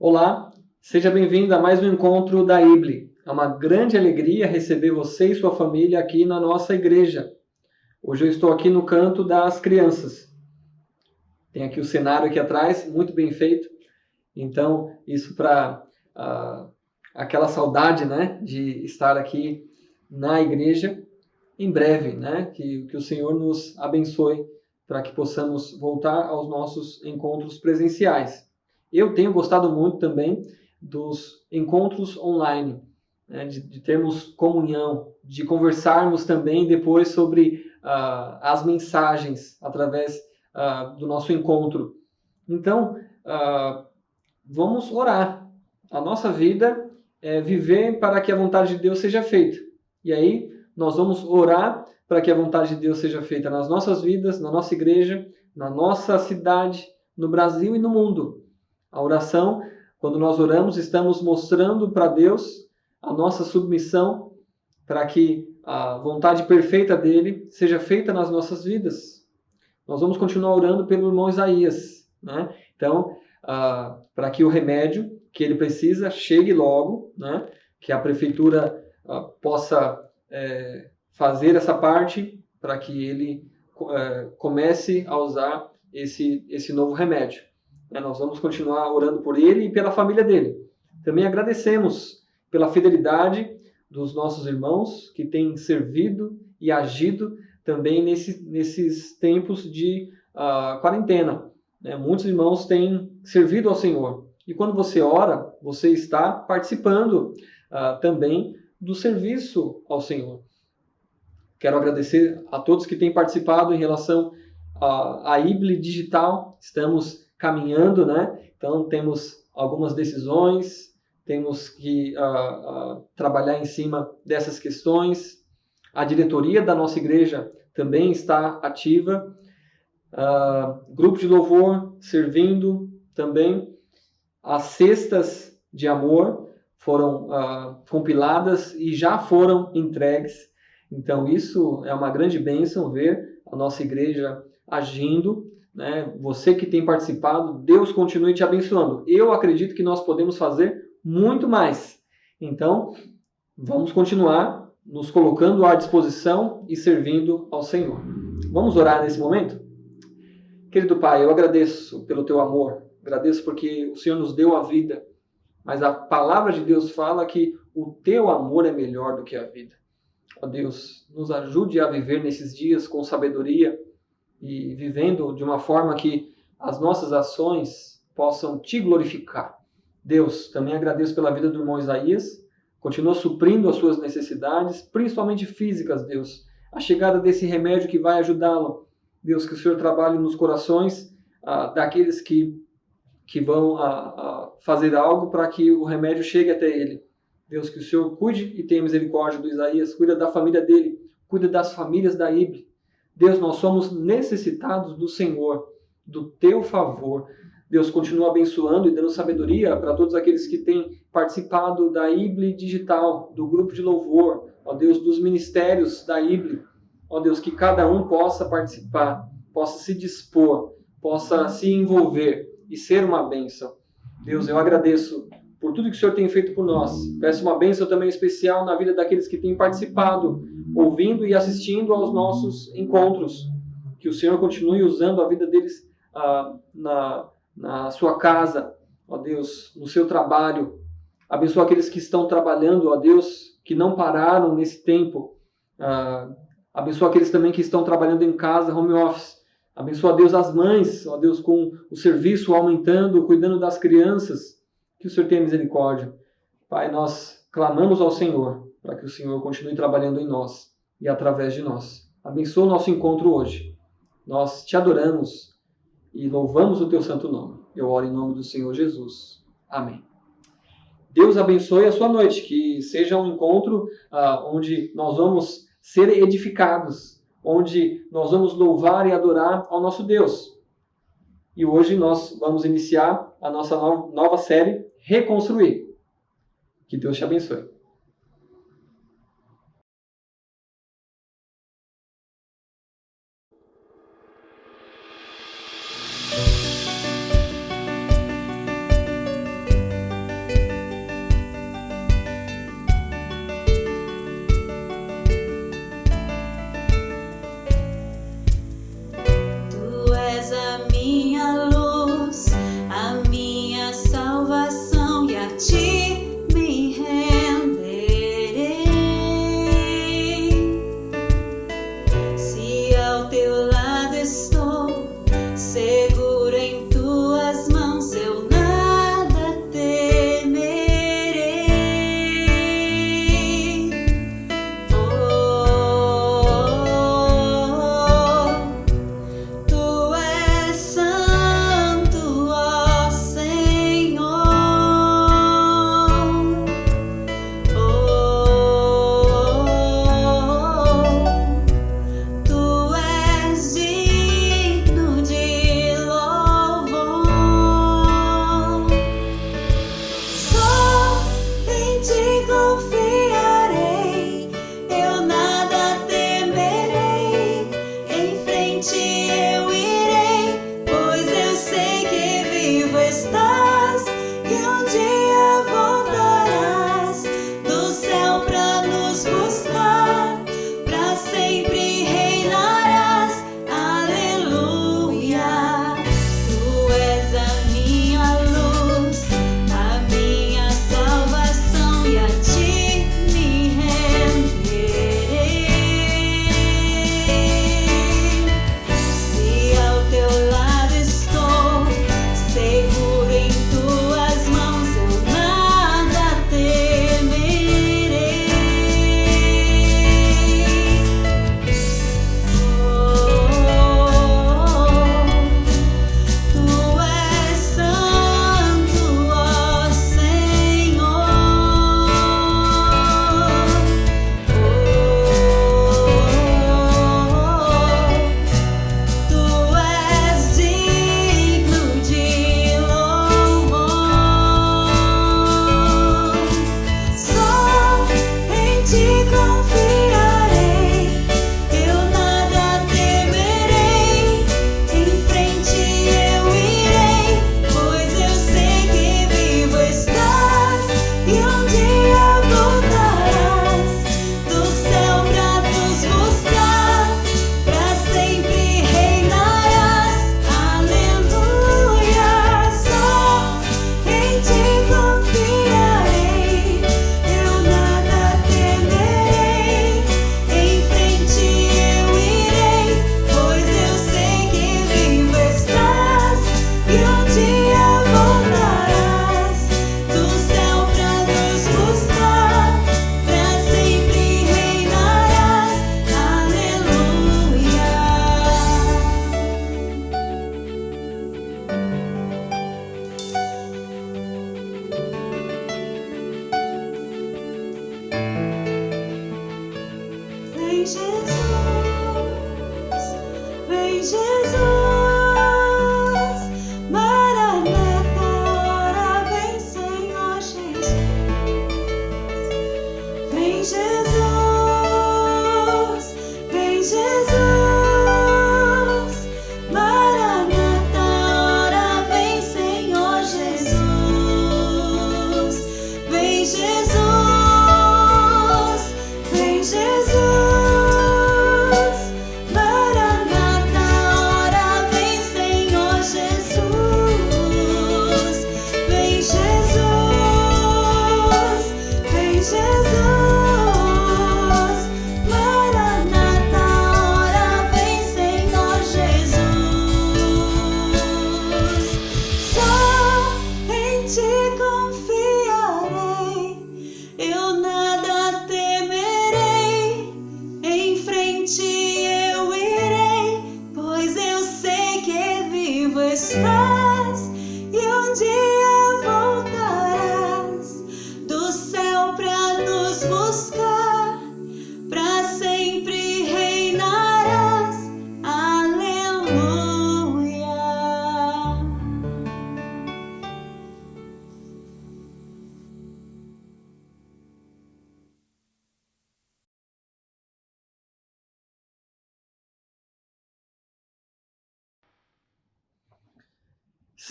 Olá, seja bem-vindo a mais um encontro da IBLE. É uma grande alegria receber você e sua família aqui na nossa igreja. Hoje eu estou aqui no canto das crianças. Tem aqui o cenário aqui atrás, muito bem feito. Então, isso para aquela saudade, né, de estar aqui na igreja em breve, né, que o Senhor nos abençoe para que possamos voltar aos nossos encontros presenciais. Eu tenho gostado muito também dos encontros online, né, de termos comunhão, de conversarmos também depois sobre as mensagens através do nosso encontro. Então, vamos orar. A nossa vida é viver para que a vontade de Deus seja feita. E aí, nós vamos orar para que a vontade de Deus seja feita nas nossas vidas, na nossa igreja, na nossa cidade, no Brasil e no mundo. A oração, quando nós oramos, estamos mostrando para Deus a nossa submissão para que a vontade perfeita dele seja feita nas nossas vidas. Nós vamos continuar orando pelo irmão Isaías, né? Então, para que o remédio que ele precisa chegue logo, né? Que a prefeitura possa fazer essa parte para que ele comece a usar esse novo remédio. Nós vamos continuar orando por ele e pela família dele. Também agradecemos pela fidelidade dos nossos irmãos que têm servido e agido também nesses tempos de quarentena. Muitos irmãos têm servido ao Senhor. E quando você ora, você está participando também do serviço ao Senhor. Quero agradecer a todos que têm participado em relação à IBLE Digital. Estamos caminhando, né? Então, temos algumas decisões, temos que trabalhar em cima dessas questões. A diretoria da nossa igreja também está ativa. Grupo de louvor servindo também. As cestas de amor foram compiladas e já foram entregues. Então, isso é uma grande bênção ver a nossa igreja agindo, né? Você que tem participado, Deus continue te abençoando. Eu acredito que nós podemos fazer muito mais. Então, vamos continuar nos colocando à disposição e servindo ao Senhor. Vamos orar nesse momento? Querido Pai, eu agradeço pelo teu amor, agradeço porque o Senhor nos deu a vida, mas a palavra de Deus fala que o teu amor é melhor do que a vida. Ó Deus, nos ajude a viver nesses dias com sabedoria e vivendo de uma forma que as nossas ações possam te glorificar. Deus, também agradeço pela vida do irmão Isaías, continua suprindo as suas necessidades, principalmente físicas, Deus. A chegada desse remédio que vai ajudá-lo. Deus, que o Senhor trabalhe nos corações daqueles que vão fazer algo para que o remédio chegue até ele. Deus, que o Senhor cuide e tenha misericórdia do Isaías, cuida da família dele, cuida das famílias da IBLE. Deus, nós somos necessitados do Senhor, do teu favor. Deus, continua abençoando e dando sabedoria para todos aqueles que têm participado da IBLE Digital, do grupo de louvor, ó Deus, dos ministérios da IBLE. Ó Deus, que cada um possa participar, possa se dispor, possa se envolver e ser uma bênção. Deus, eu agradeço por tudo que o Senhor tem feito por nós. Peço uma bênção também especial na vida daqueles que têm participado, ouvindo e assistindo aos nossos encontros. Que o Senhor continue usando a vida deles na sua casa, ó Deus, no seu trabalho. Abençoa aqueles que estão trabalhando, ó Deus, que não pararam nesse tempo. Abençoa aqueles também que estão trabalhando em casa, home office. Abençoa, Deus, as mães, ó Deus, com o serviço aumentando, cuidando das crianças. Que o Senhor tenha misericórdia. Pai, nós clamamos ao Senhor para que o Senhor continue trabalhando em nós e através de nós. Abençoa o nosso encontro hoje. Nós te adoramos e louvamos o teu santo nome. Eu oro em nome do Senhor Jesus. Amém. Deus abençoe a sua noite, que seja um encontro onde nós vamos ser edificados, onde nós vamos louvar e adorar ao nosso Deus. E hoje nós vamos iniciar a nossa nova série, Reconstruir. Que Deus te abençoe.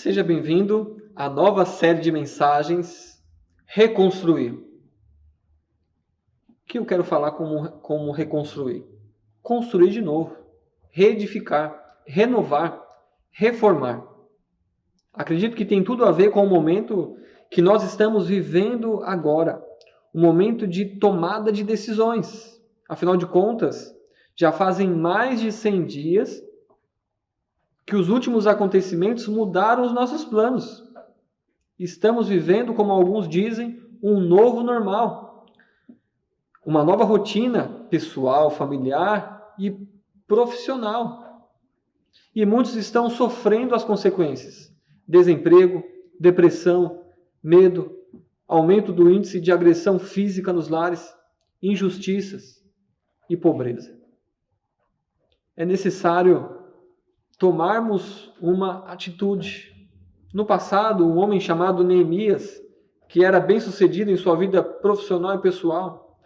Seja bem-vindo à nova série de mensagens Reconstruir. O que eu quero falar como reconstruir? Construir de novo, reedificar, renovar, reformar. Acredito que tem tudo a ver com o momento que nós estamos vivendo agora, um momento de tomada de decisões. Afinal de contas, já fazem mais de 100 dias que os últimos acontecimentos mudaram os nossos planos. Estamos vivendo, como alguns dizem, um novo normal. Uma nova rotina pessoal, familiar e profissional. E muitos estão sofrendo as consequências. Desemprego, depressão, medo, aumento do índice de agressão física nos lares, injustiças e pobreza. É necessário tomarmos uma atitude. No passado, um homem chamado Neemias, que era bem-sucedido em sua vida profissional e pessoal,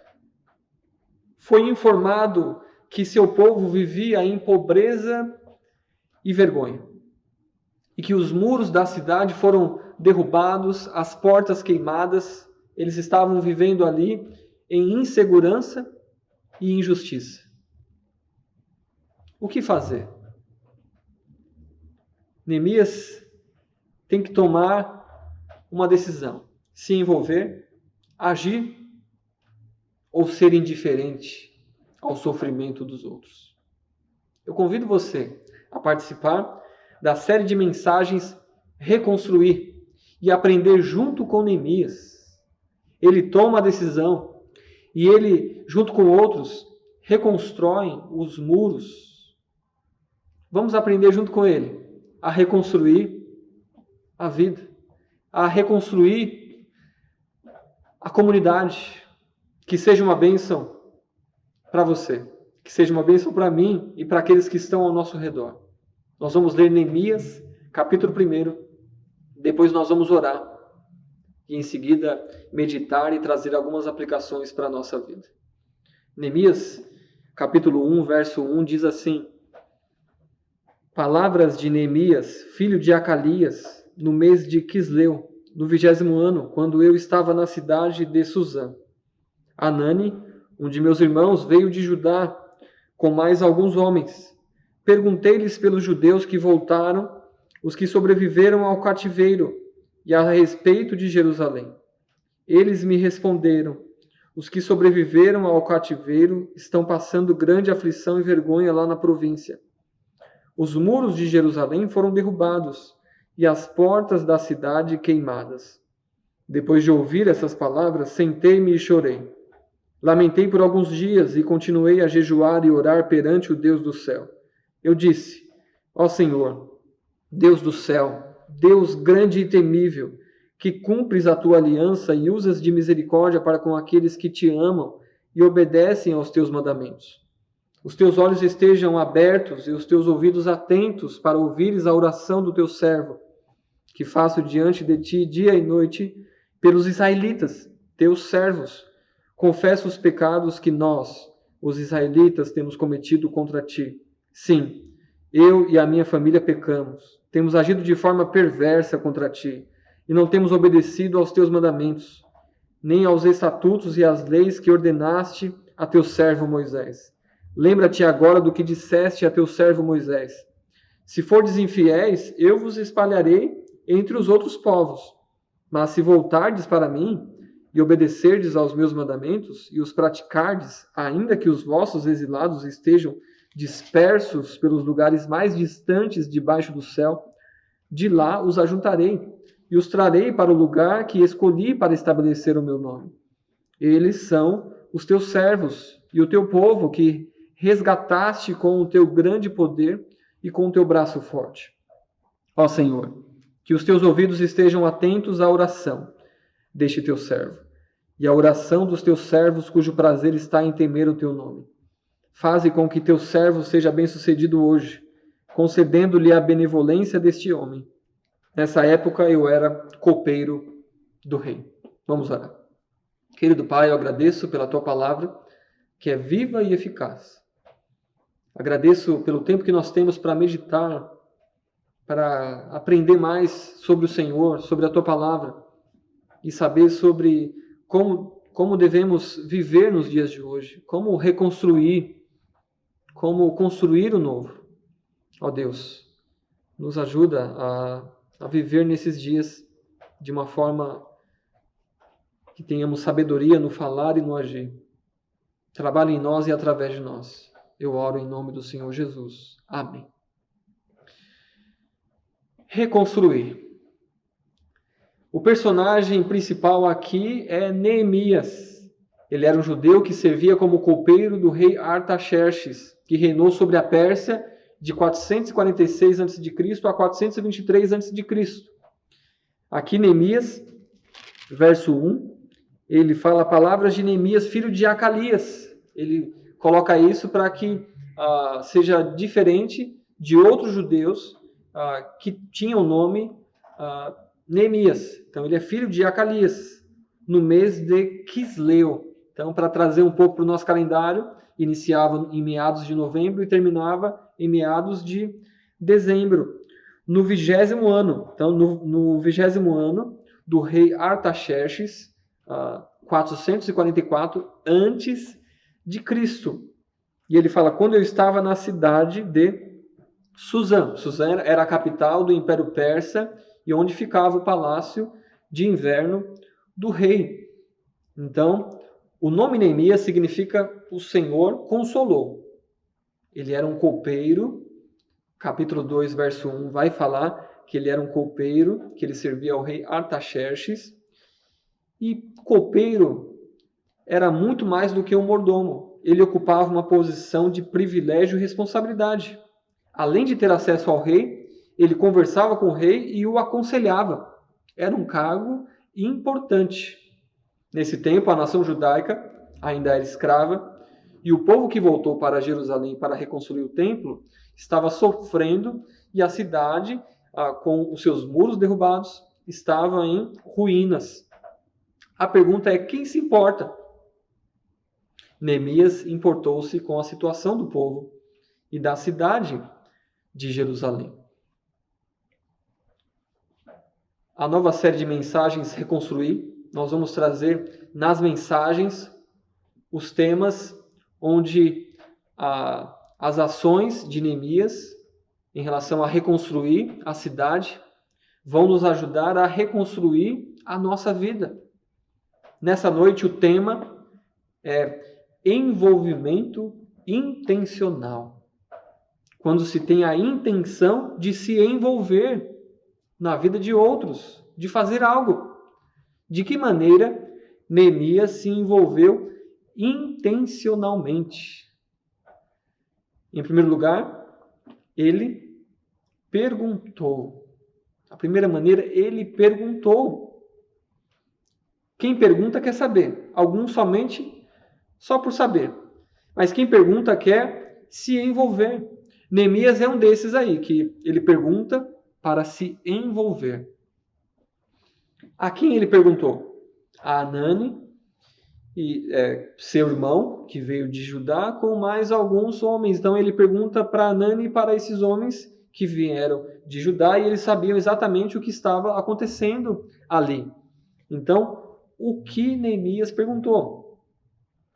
foi informado que seu povo vivia em pobreza e vergonha, e que os muros da cidade foram derrubados, as portas queimadas, eles estavam vivendo ali em insegurança e injustiça. O que fazer? Neemias tem que tomar uma decisão, se envolver, agir ou ser indiferente ao sofrimento dos outros. Eu convido você a participar da série de mensagens Reconstruir e aprender junto com Neemias. Ele toma a decisão e ele, junto com outros, reconstrói os muros. Vamos aprender junto com ele a reconstruir a vida, a reconstruir a comunidade, que seja uma bênção para você, que seja uma bênção para mim e para aqueles que estão ao nosso redor. Nós vamos ler Neemias, capítulo 1, depois nós vamos orar e em seguida meditar e trazer algumas aplicações para a nossa vida. Neemias, capítulo 1, verso 1 diz assim: Palavras de Neemias, filho de Acalias, no mês de Quisleu, no 20º ano, quando eu estava na cidade de Suzã. Anani, um de meus irmãos, veio de Judá com mais alguns homens. Perguntei-lhes pelos judeus que voltaram, os que sobreviveram ao cativeiro, e a respeito de Jerusalém. Eles me responderam: os que sobreviveram ao cativeiro estão passando grande aflição e vergonha lá na província. Os muros de Jerusalém foram derrubados e as portas da cidade queimadas. Depois de ouvir essas palavras, sentei-me e chorei. Lamentei por alguns dias e continuei a jejuar e orar perante o Deus do céu. Eu disse: ó Senhor, Deus do céu, Deus grande e temível, que cumpres a tua aliança e usas de misericórdia para com aqueles que te amam e obedecem aos teus mandamentos. Os teus olhos estejam abertos e os teus ouvidos atentos para ouvires a oração do teu servo, que faço diante de ti dia e noite pelos israelitas, teus servos. Confesso os pecados que nós, os israelitas, temos cometido contra ti. Sim, eu e a minha família pecamos. Temos agido de forma perversa contra ti e não temos obedecido aos teus mandamentos, nem aos estatutos e às leis que ordenaste a teu servo Moisés. Lembra-te agora do que disseste a teu servo Moisés. Se fordes infiéis, eu vos espalharei entre os outros povos. Mas se voltardes para mim e obedecerdes aos meus mandamentos e os praticardes, ainda que os vossos exilados estejam dispersos pelos lugares mais distantes debaixo do céu, de lá os ajuntarei e os trarei para o lugar que escolhi para estabelecer o meu nome. Eles são os teus servos e o teu povo que resgataste com o teu grande poder e com o teu braço forte. Ó Senhor, que os teus ouvidos estejam atentos à oração deste teu servo e à oração dos teus servos cujo prazer está em temer o teu nome. Faze com que teu servo seja bem-sucedido hoje, concedendo-lhe a benevolência deste homem. Nessa época eu era copeiro do rei. Vamos orar. Querido Pai, eu agradeço pela tua palavra, que é viva e eficaz. Agradeço pelo tempo que nós temos para meditar, para aprender mais sobre o Senhor, sobre a tua palavra e saber sobre como devemos viver nos dias de hoje, como reconstruir, como construir o novo. Ó Deus, nos ajuda a viver nesses dias de uma forma que tenhamos sabedoria no falar e no agir. Trabalhe em nós e através de nós. Eu oro em nome do Senhor Jesus. Amém. Reconstruir. O personagem principal aqui é Neemias. Ele era um judeu que servia como copeiro do rei Artaxerxes, que reinou sobre a Pérsia de 446 a.C. a 423 a.C. Aqui Neemias, verso 1, ele fala palavras de Neemias, filho de Acalias. Ele coloca isso para que seja diferente de outros judeus que tinham o nome Neemias. Então, ele é filho de Acalias, no mês de Quisleu. Então, para trazer um pouco para o nosso calendário, iniciava em meados de novembro e terminava em meados de dezembro, no 20º ano. Então, no 20º ano do rei Artaxerxes, 444 antes de Cristo. E ele fala, quando eu estava na cidade de Suzã. Suzã era a capital do Império Persa e onde ficava o palácio de inverno do rei. Então, o nome Neemias significa o Senhor consolou. Ele era um copeiro. Capítulo 2, verso 1 vai falar que ele era um copeiro, que ele servia ao rei Artaxerxes. E copeiro era muito mais do que um mordomo. Ele ocupava uma posição de privilégio e responsabilidade. Além de ter acesso ao rei, ele conversava com o rei e o aconselhava. Era um cargo importante. Nesse tempo, a nação judaica ainda era escrava e o povo que voltou para Jerusalém para reconstruir o templo estava sofrendo e a cidade, com os seus muros derrubados, estava em ruínas. A pergunta é, quem se importa? Neemias importou-se com a situação do povo e da cidade de Jerusalém. A nova série de mensagens Reconstruir, nós vamos trazer nas mensagens os temas onde as ações de Neemias em relação a reconstruir a cidade vão nos ajudar a reconstruir a nossa vida. Nessa noite o tema é envolvimento intencional. Quando se tem a intenção de se envolver na vida de outros, de fazer algo. De que maneira Neemias se envolveu intencionalmente? Em primeiro lugar, ele perguntou. A primeira maneira, ele perguntou. Quem pergunta quer saber. Alguns somente só por saber. Mas quem pergunta quer se envolver. Neemias é um desses aí, que ele pergunta para se envolver. A quem ele perguntou? A Anani, seu irmão, que veio de Judá, com mais alguns homens. Então ele pergunta para Anani e para esses homens que vieram de Judá, e eles sabiam exatamente o que estava acontecendo ali. Então, o que Neemias perguntou?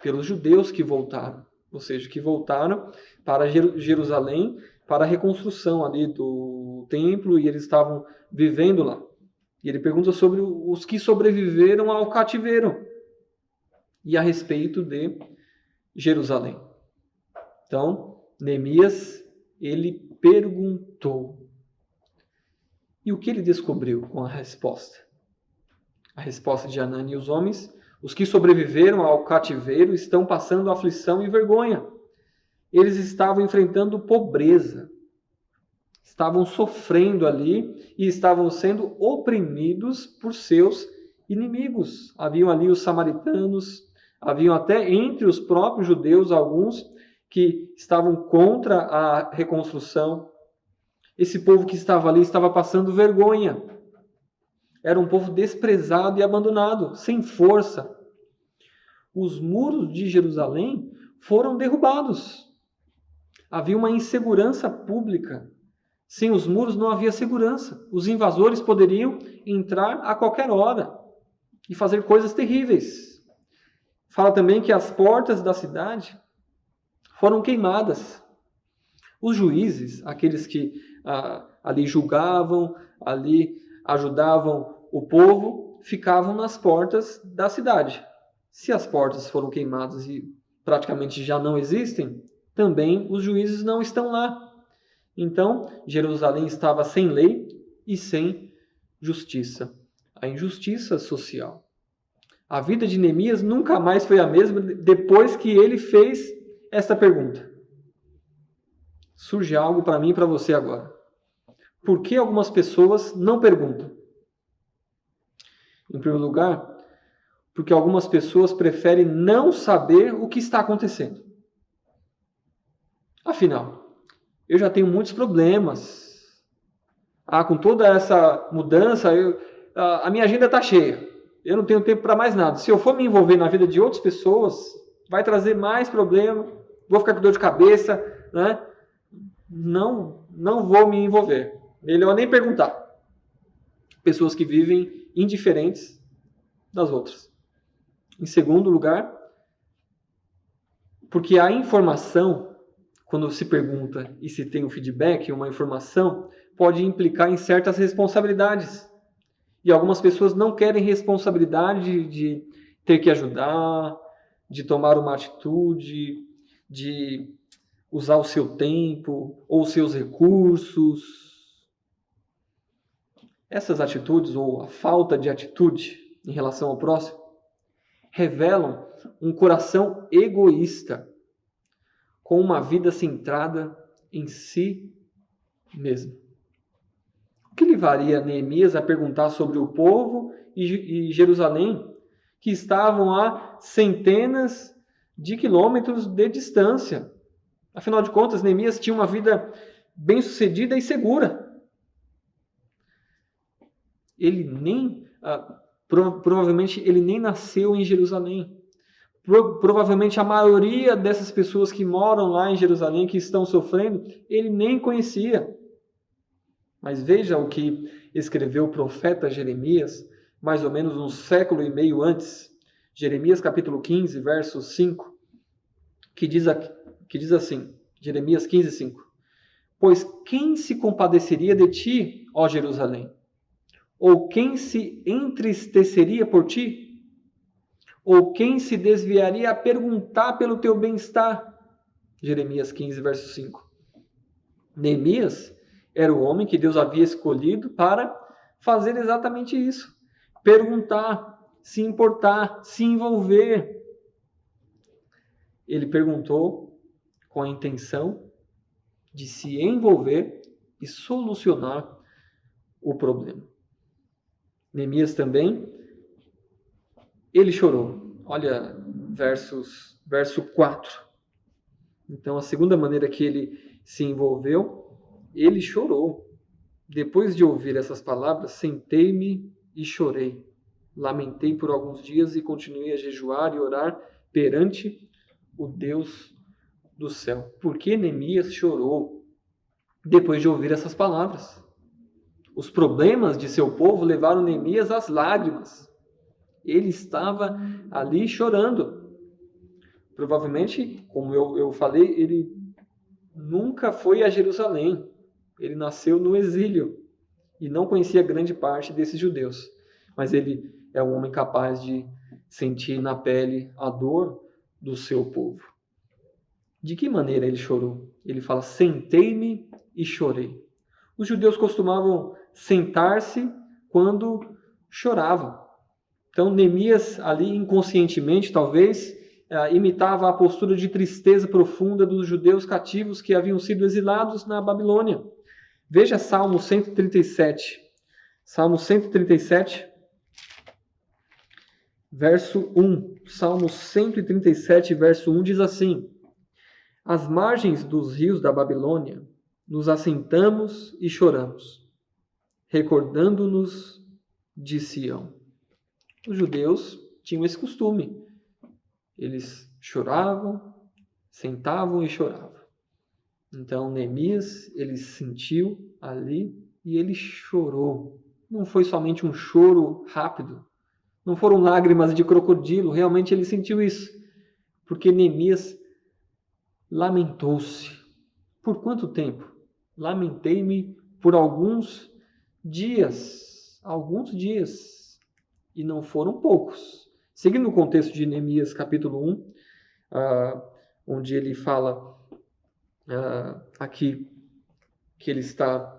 Pelos judeus que voltaram, ou seja, que voltaram para Jerusalém, para a reconstrução ali do templo, e eles estavam vivendo lá. E ele pergunta sobre os que sobreviveram ao cativeiro e a respeito de Jerusalém. Então, Neemias, ele perguntou. E o que ele descobriu com a resposta? A resposta de Anani e os homens: os que sobreviveram ao cativeiro estão passando aflição e vergonha. Eles estavam enfrentando pobreza, estavam sofrendo ali e estavam sendo oprimidos por seus inimigos. Haviam ali os samaritanos, haviam até entre os próprios judeus alguns que estavam contra a reconstrução. Esse povo que estava ali estava passando vergonha. Era um povo desprezado e abandonado, sem força. Os muros de Jerusalém foram derrubados. Havia uma insegurança pública. Sem os muros não havia segurança. Os invasores poderiam entrar a qualquer hora e fazer coisas terríveis. Fala também que as portas da cidade foram queimadas. Os juízes, aqueles que ali julgavam, ali ajudavam o povo, ficavam nas portas da cidade. Se as portas foram queimadas e praticamente já não existem, também os juízes não estão lá. Então, Jerusalém estava sem lei e sem justiça. A injustiça social. A vida de Neemias nunca mais foi a mesma depois que ele fez esta pergunta. Surge algo para mim e para você agora. Por que algumas pessoas não perguntam? Em primeiro lugar, porque algumas pessoas preferem não saber o que está acontecendo. Afinal, eu já tenho muitos problemas. Com toda essa mudança, a minha agenda está cheia. Eu não tenho tempo para mais nada. Se eu for me envolver na vida de outras pessoas, vai trazer mais problema, vou ficar com dor de cabeça, né? Não vou me envolver. Melhor nem perguntar. Pessoas que vivem indiferentes das outras. Em segundo lugar, porque a informação, quando se pergunta e se tem o feedback, uma informação, pode implicar em certas responsabilidades. E algumas pessoas não querem responsabilidade de ter que ajudar, de tomar uma atitude, de usar o seu tempo ou os seus recursos. Essas atitudes, ou a falta de atitude em relação ao próximo, revelam um coração egoísta, com uma vida centrada em si mesmo. O que levaria Neemias a perguntar sobre o povo e Jerusalém, que estavam a centenas de quilômetros de distância? Afinal de contas, Neemias tinha uma vida bem-sucedida e segura. Ele nem, provavelmente, ele nem nasceu em Jerusalém. Provavelmente a maioria dessas pessoas que moram lá em Jerusalém, que estão sofrendo, ele nem conhecia. Mas veja o que escreveu o profeta Jeremias, mais ou menos um século e meio antes. Jeremias capítulo 15, verso 5, que diz assim, Jeremias 15, 5. Pois quem se compadeceria de ti, ó Jerusalém? Ou quem se entristeceria por ti? Ou quem se desviaria a perguntar pelo teu bem-estar? Jeremias 15, verso 5. Neemias era o homem que Deus havia escolhido para fazer exatamente isso. Perguntar, se importar, se envolver. Ele perguntou com a intenção de se envolver e solucionar o problema. Neemias também, ele chorou. Olha verso 4. Então, a segunda maneira que ele se envolveu, ele chorou. Depois de ouvir essas palavras, sentei-me e chorei. Lamentei por alguns dias e continuei a jejuar e orar perante o Deus do céu. Por que Neemias chorou depois de ouvir essas palavras? Os problemas de seu povo levaram Neemias às lágrimas. Ele estava ali chorando. Provavelmente, como eu falei, ele nunca foi a Jerusalém. Ele nasceu no exílio e não conhecia grande parte desses judeus. Mas ele é um homem capaz de sentir na pele a dor do seu povo. De que maneira ele chorou? Ele fala, sentei-me e chorei. Os judeus costumavam sentar-se quando choravam. Então, Neemias, ali inconscientemente, talvez, imitava a postura de tristeza profunda dos judeus cativos que haviam sido exilados na Babilônia. Veja Salmo 137. Salmo 137, verso 1. Salmo 137, verso 1 diz assim: às margens dos rios da Babilônia, nos assentamos e choramos, recordando-nos de Sião. Os judeus tinham esse costume. Eles choravam, sentavam e choravam. Então, Neemias, ele sentiu ali e ele chorou. Não foi somente um choro rápido. Não foram lágrimas de crocodilo. Realmente ele sentiu isso. Porque Neemias lamentou-se. Por quanto tempo? Lamentei-me por alguns dias. Alguns dias. E não foram poucos. Seguindo o contexto de Neemias, capítulo 1, onde ele fala aqui que ele está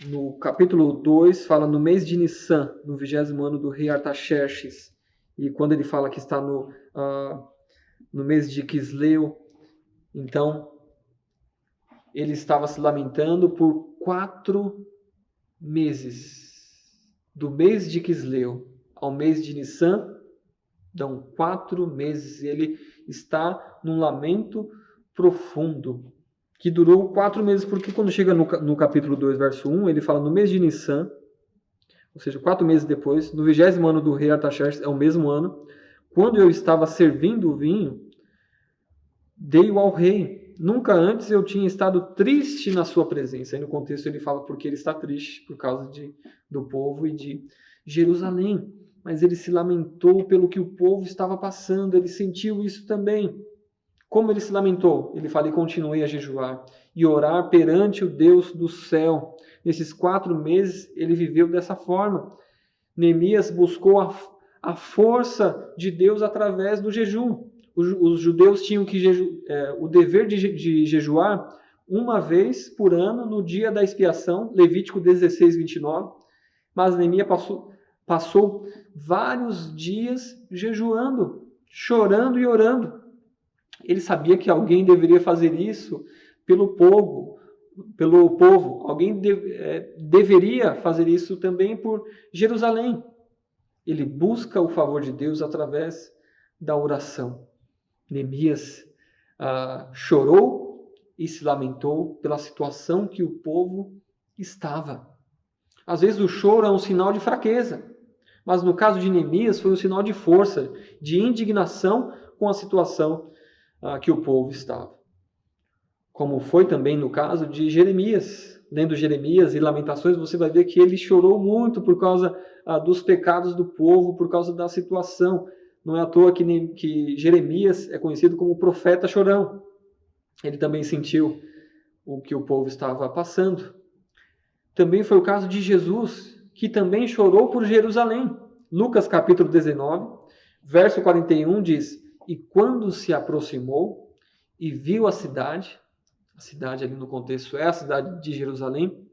no capítulo 2, fala no mês de Nissan, no 20º ano do rei Artaxerxes. E quando ele fala que está no mês de Quisleu, então ele estava se lamentando por 4 meses. Do mês de Quisleu ao mês de Nissan, dão 4 meses. Ele está num lamento profundo, que durou 4 meses, porque quando chega no capítulo 2, verso 1, ele fala no mês de Nissan, ou seja, 4 meses depois, no 20º ano do rei Artaxerxes, é o mesmo ano, quando eu estava servindo o vinho, dei-o ao rei. Nunca antes eu tinha estado triste na sua presença. Aí no contexto ele fala porque ele está triste por causa do povo e de Jerusalém. Mas ele se lamentou pelo que o povo estava passando. Ele sentiu isso também. Como ele se lamentou? Ele fala, e continuei a jejuar e orar perante o Deus do céu. Nesses 4 meses ele viveu dessa forma. Neemias buscou a força de Deus através do jejum. Os judeus tinham o dever de jejuar uma vez por ano no dia da expiação, Levítico 16, 29. Mas Neemias passou vários dias jejuando, chorando e orando. Ele sabia que alguém deveria fazer isso pelo povo. Alguém deveria fazer isso também por Jerusalém. Ele busca o favor de Deus através da oração. Neemias chorou e se lamentou pela situação que o povo estava. Às vezes o choro é um sinal de fraqueza, mas no caso de Neemias foi um sinal de força, de indignação com a situação que o povo estava. Como foi também no caso de Jeremias. Lendo Jeremias e Lamentações, você vai ver que ele chorou muito por causa dos pecados do povo, por causa da situação. Não é à toa que Jeremias é conhecido como o profeta chorão. Ele também sentiu o que o povo estava passando. Também foi o caso de Jesus, que também chorou por Jerusalém. Lucas capítulo 19, verso 41 diz, e quando se aproximou e viu a cidade ali no contexto é a cidade de Jerusalém,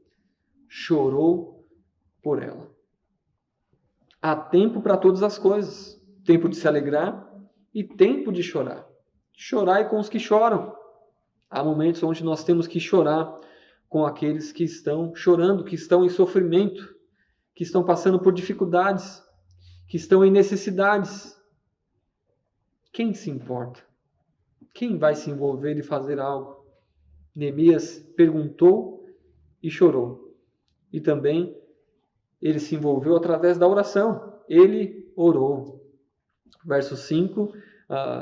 chorou por ela. Há tempo para todas as coisas. Tempo de se alegrar e tempo de chorar. Chorai com os que choram. Há momentos onde nós temos que chorar com aqueles que estão chorando, que estão em sofrimento, que estão passando por dificuldades, que estão em necessidades. Quem se importa? Quem vai se envolver e fazer algo? Neemias perguntou e chorou. E também ele se envolveu através da oração. Ele orou. Verso 5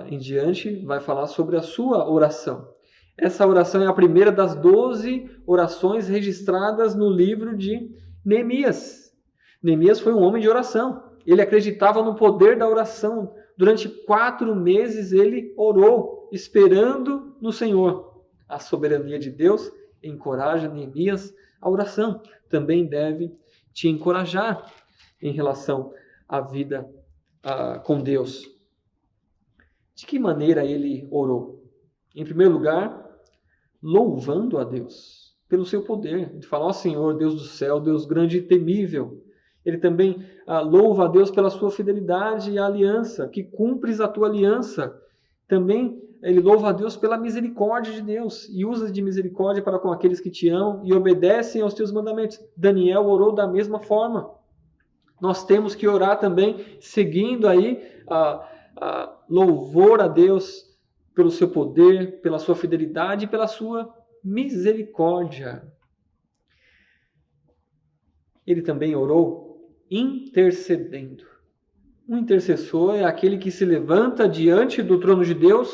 em diante vai falar sobre a sua oração. Essa oração é a primeira das 12 orações registradas no livro de Neemias. Neemias foi um homem de oração. Ele acreditava no poder da oração. Durante 4 meses ele orou, esperando no Senhor. A soberania de Deus encoraja Neemias à oração. Também deve te encorajar em relação à vida com Deus. De que maneira ele orou? Em primeiro lugar, louvando a Deus pelo seu poder. Ele fala, ó Senhor, Deus do céu, Deus grande e temível. Ele também louva a Deus pela sua fidelidade e aliança, que cumpres a tua aliança. Também ele louva a Deus pela misericórdia de Deus e usa de misericórdia para com aqueles que te amam e obedecem aos teus mandamentos. Daniel orou da mesma forma. Nós temos que orar também seguindo aí louvor a Deus pelo seu poder, pela sua fidelidade e pela sua misericórdia. Ele também orou intercedendo. Um intercessor é aquele que se levanta diante do trono de Deus,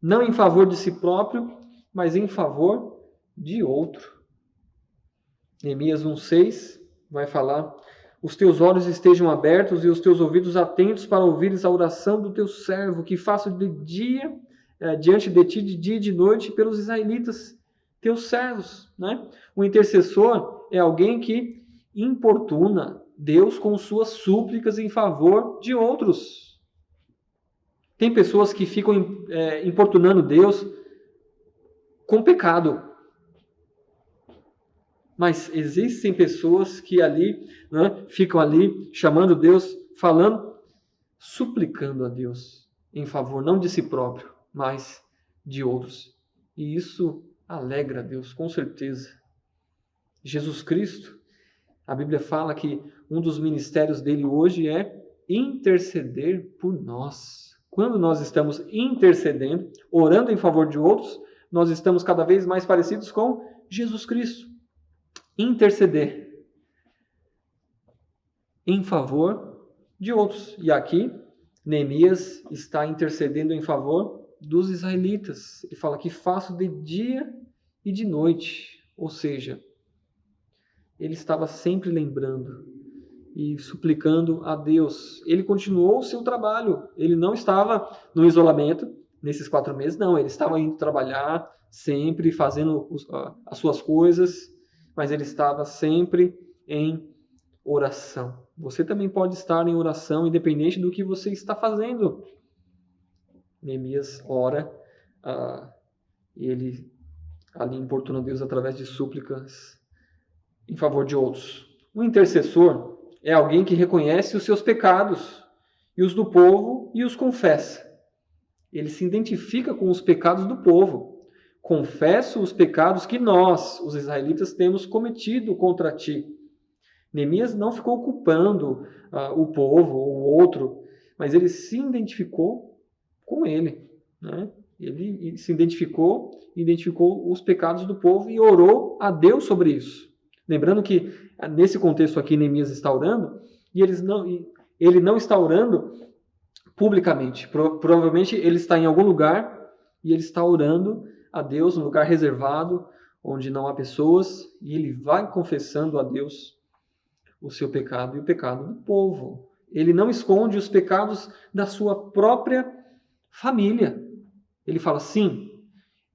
não em favor de si próprio, mas em favor de outro. Neemias 1,6 vai falar: os teus olhos estejam abertos e os teus ouvidos atentos para ouvires a oração do teu servo, que faço diante de ti de dia e de noite pelos israelitas, teus servos. Né? O intercessor é alguém que importuna Deus com suas súplicas em favor de outros. Tem pessoas que ficam importunando Deus com pecado. Mas existem pessoas que ficam ali chamando Deus, falando, suplicando a Deus em favor não de si próprio, mas de outros. E isso alegra a Deus, com certeza. Jesus Cristo, a Bíblia fala que um dos ministérios dele hoje é interceder por nós. Quando nós estamos intercedendo, orando em favor de outros, nós estamos cada vez mais parecidos com Jesus Cristo. Interceder em favor de outros. E aqui, Neemias está intercedendo em favor dos israelitas. Ele fala que faço de dia e de noite. Ou seja, ele estava sempre lembrando e suplicando a Deus. Ele continuou o seu trabalho. Ele não estava no isolamento nesses 4 meses, não. Ele estava indo trabalhar, sempre fazendo as suas coisas, mas ele estava sempre em oração. Você também pode estar em oração, independente do que você está fazendo. Neemias ora, e ele ali importuna Deus através de súplicas em favor de outros. O intercessor é alguém que reconhece os seus pecados e os do povo e os confessa. Ele se identifica com os pecados do povo. Confesso os pecados que nós, os israelitas, temos cometido contra ti. Neemias não ficou culpando o povo ou o outro, mas ele se identificou com ele. Né? Ele se identificou os pecados do povo e orou a Deus sobre isso. Lembrando que, nesse contexto aqui, Neemias está orando, e ele não está orando publicamente. Provavelmente ele está em algum lugar e ele está orando a Deus, um lugar reservado, onde não há pessoas, e ele vai confessando a Deus o seu pecado e o pecado do povo. Ele não esconde os pecados da sua própria família. Ele fala, sim,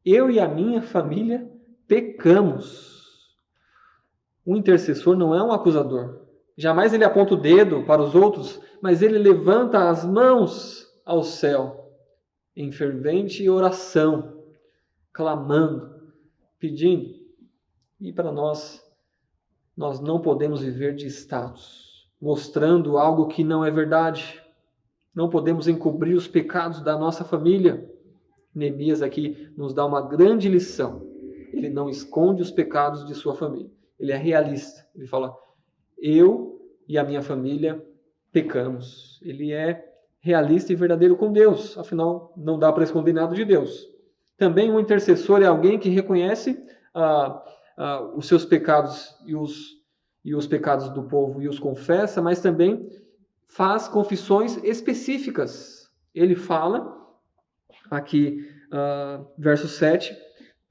eu e a minha família pecamos. O intercessor não é um acusador. Jamais ele aponta o dedo para os outros, mas ele levanta as mãos ao céu em fervente oração, clamando, pedindo. E para nós não podemos viver de status, mostrando algo que não é verdade. Não podemos encobrir os pecados da nossa família. Neemias aqui nos dá uma grande lição. Ele não esconde os pecados de sua família. Ele é realista. Ele fala, eu e a minha família pecamos. Ele é realista e verdadeiro com Deus. Afinal, não dá para esconder nada de Deus. Também um intercessor é alguém que reconhece os seus pecados e os pecados do povo e os confessa, mas também faz confissões específicas. Ele fala, aqui, verso 7,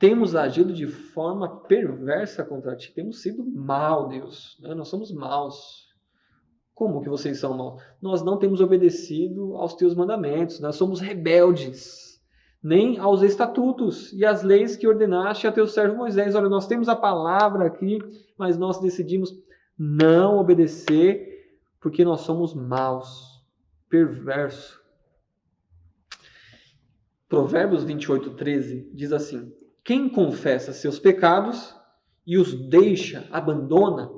temos agido de forma perversa contra ti. Temos sido mal, Deus. Nós somos maus. Como que vocês são maus? Nós não temos obedecido aos teus mandamentos. Nós somos rebeldes. Nem aos estatutos e às leis que ordenaste a teu servo Moisés. Olha, nós temos a palavra aqui, mas nós decidimos não obedecer porque nós somos maus, perversos. Provérbios 28:13 diz assim: quem confessa seus pecados e os deixa, abandona,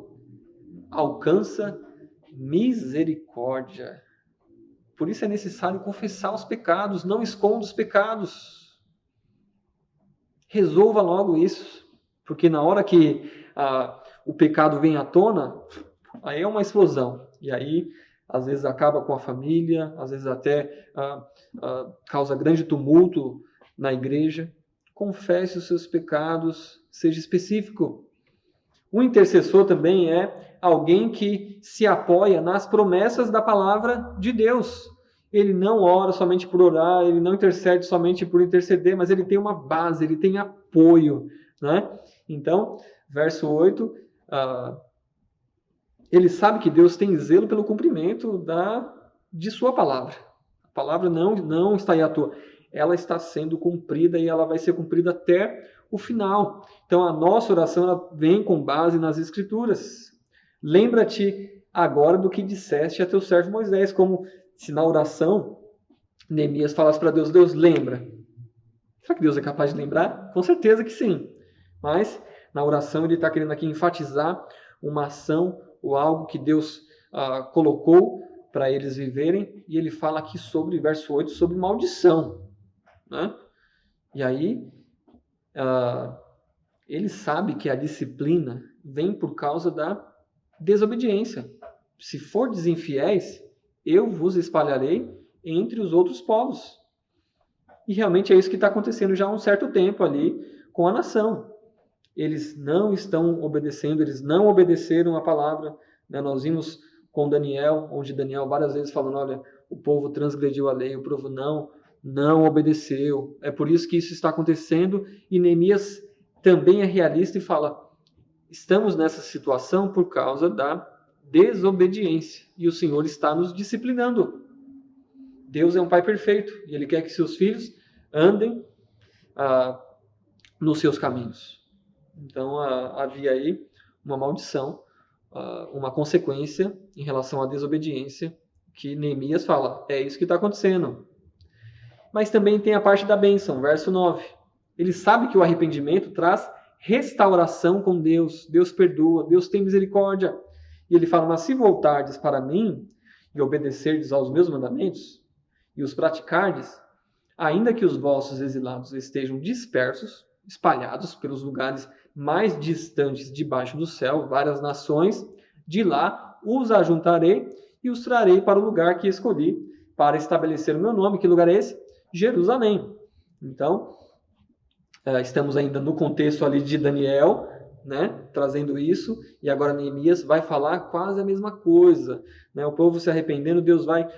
alcança misericórdia. Por isso é necessário confessar os pecados, não esconda os pecados. Resolva logo isso, porque na hora que o pecado vem à tona, aí é uma explosão. E aí, às vezes, acaba com a família, às vezes até causa grande tumulto na igreja. Confesse os seus pecados, seja específico. O intercessor também é alguém que se apoia nas promessas da palavra de Deus. Ele não ora somente por orar, ele não intercede somente por interceder, mas ele tem uma base, ele tem apoio, né? Então, verso 8, ele sabe que Deus tem zelo pelo cumprimento de sua palavra. A palavra não está aí à toa. Ela está sendo cumprida e ela vai ser cumprida até o final. Então, a nossa oração ela vem com base nas Escrituras. Lembra-te agora do que disseste a teu servo Moisés, como se na oração Neemias falasse para Deus, Deus lembra. Será que Deus é capaz de lembrar? Com certeza que sim. Mas na oração ele está querendo aqui enfatizar uma ação ou algo que Deus colocou para eles viverem. E ele fala aqui sobre, verso 8, sobre maldição. Né? E aí, ele sabe que a disciplina vem por causa da desobediência. Se fordes infiéis, eu vos espalharei entre os outros povos. E realmente é isso que está acontecendo já há um certo tempo ali com a nação. Eles não estão obedecendo, eles não obedeceram a palavra. Né? Nós vimos com Daniel, onde Daniel várias vezes falando, olha, o povo transgrediu a lei, o povo não obedeceu. É por isso que isso está acontecendo. E Neemias também é realista e fala, estamos nessa situação por causa da desobediência. E o Senhor está nos disciplinando. Deus é um Pai perfeito. E Ele quer que seus filhos andem nos seus caminhos. Então havia aí uma maldição, uma consequência em relação à desobediência que Neemias fala, é isso que está acontecendo. Mas também tem a parte da bênção, verso 9. Ele sabe que o arrependimento traz restauração com Deus. Deus perdoa, Deus tem misericórdia. E ele fala, mas se voltardes para mim e obedecerdes aos meus mandamentos e os praticardes, ainda que os vossos exilados estejam dispersos, espalhados pelos lugares mais distantes debaixo do céu, várias nações, de lá os ajuntarei e os trarei para o lugar que escolhi para estabelecer o meu nome. Que lugar é esse? Jerusalém. Então, estamos ainda no contexto ali de Daniel, né, trazendo isso, e agora Neemias vai falar quase a mesma coisa. Né? O povo se arrependendo, Deus vai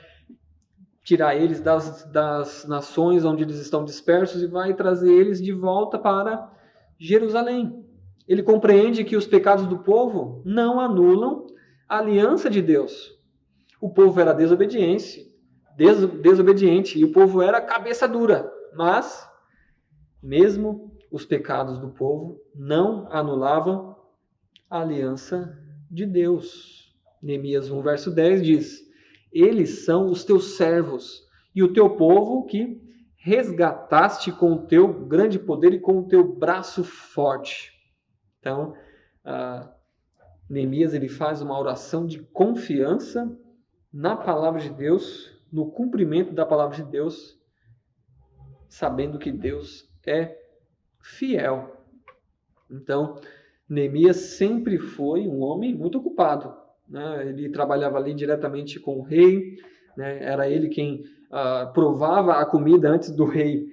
tirar eles das nações onde eles estão dispersos e vai trazer eles de volta para Jerusalém. Ele compreende que os pecados do povo não anulam a aliança de Deus. O povo era desobediente, e o povo era cabeça dura, mas mesmo os pecados do povo não anulavam a aliança de Deus. Neemias 1, verso 10 diz, eles são os teus servos e o teu povo que resgataste com o teu grande poder e com o teu braço forte. Então, Neemias ele faz uma oração de confiança na palavra de Deus, no cumprimento da palavra de Deus, sabendo que Deus é fiel. Então, Neemias sempre foi um homem muito ocupado. Né? Ele trabalhava ali diretamente com o rei, né? Era ele quem provava a comida antes do rei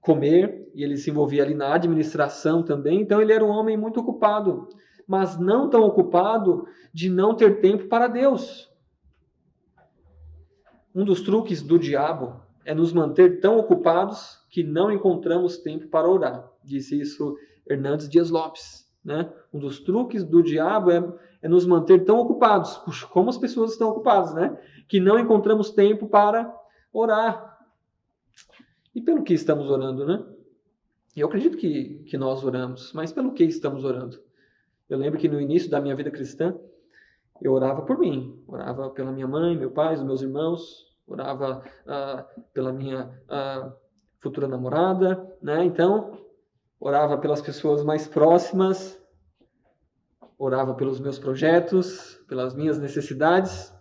comer, e ele se envolvia ali na administração também. Então ele era um homem muito ocupado, mas não tão ocupado de não ter tempo para Deus. Um dos truques do diabo é nos manter tão ocupados que não encontramos tempo para orar. Disse isso Hernandes Dias Lopes, né? Um dos truques do diabo é nos manter tão ocupados, como as pessoas estão ocupadas, né? Que não encontramos tempo para orar. E pelo que estamos orando, né? Eu acredito que nós oramos, mas pelo que estamos orando? Eu lembro que no início da minha vida cristã, eu orava por mim, orava pela minha mãe, meu pai, os meus irmãos, orava pela minha futura namorada, né? Então, orava pelas pessoas mais próximas, orava pelos meus projetos, pelas minhas necessidades,